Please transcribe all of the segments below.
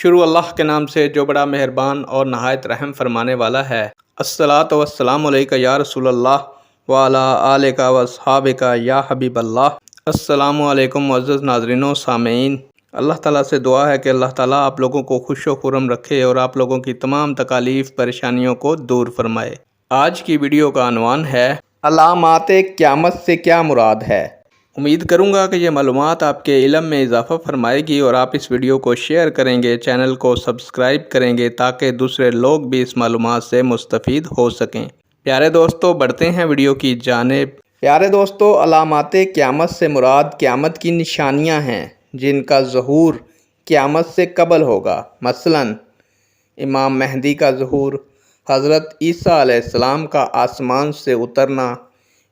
شروع اللہ کے نام سے جو بڑا مہربان اور نہایت رحم فرمانے والا ہے۔ الصلاۃ والسلام علیک یا رسول اللہ وعلی آلک و اصحابک یا حبیب اللہ۔ السلام علیکم معزز ناظرین و سامعین، اللہ تعالیٰ سے دعا ہے کہ اللہ تعالیٰ آپ لوگوں کو خوش و خرم رکھے اور آپ لوگوں کی تمام تکالیف پریشانیوں کو دور فرمائے۔ آج کی ویڈیو کا عنوان ہے علامات قیامت سے کیا مراد ہے۔ امید کروں گا کہ یہ معلومات آپ کے علم میں اضافہ فرمائے گی اور آپ اس ویڈیو کو شیئر کریں گے، چینل کو سبسکرائب کریں گے تاکہ دوسرے لوگ بھی اس معلومات سے مستفید ہو سکیں۔ پیارے دوستو، بڑھتے ہیں ویڈیو کی جانب۔ پیارے دوستو، علامات قیامت سے مراد قیامت کی نشانیاں ہیں جن کا ظہور قیامت سے قبل ہوگا۔ مثلاً امام مہدی کا ظہور، حضرت عیسیٰ علیہ السلام کا آسمان سے اترنا،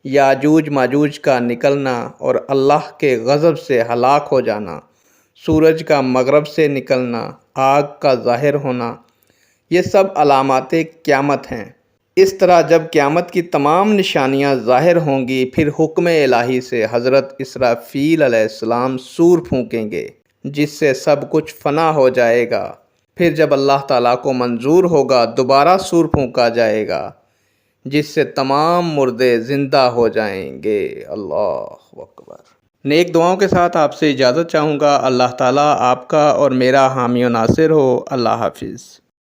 یاجوج ماجوج کا نکلنا اور اللہ کے غضب سے ہلاک ہو جانا، سورج کا مغرب سے نکلنا، آگ کا ظاہر ہونا، یہ سب علامات قیامت ہیں۔ اس طرح جب قیامت کی تمام نشانیاں ظاہر ہوں گی، پھر حکم الہی سے حضرت اسرافیل علیہ السلام سور پھونکیں گے جس سے سب کچھ فنا ہو جائے گا۔ پھر جب اللہ تعالیٰ کو منظور ہوگا دوبارہ سور پھونکا جائے گا جس سے تمام مردے زندہ ہو جائیں گے۔ اللہ اکبر۔ نیک دعاؤں کے ساتھ آپ سے اجازت چاہوں گا۔ اللہ تعالیٰ آپ کا اور میرا حامی و ناصر ہو۔ اللہ حافظ۔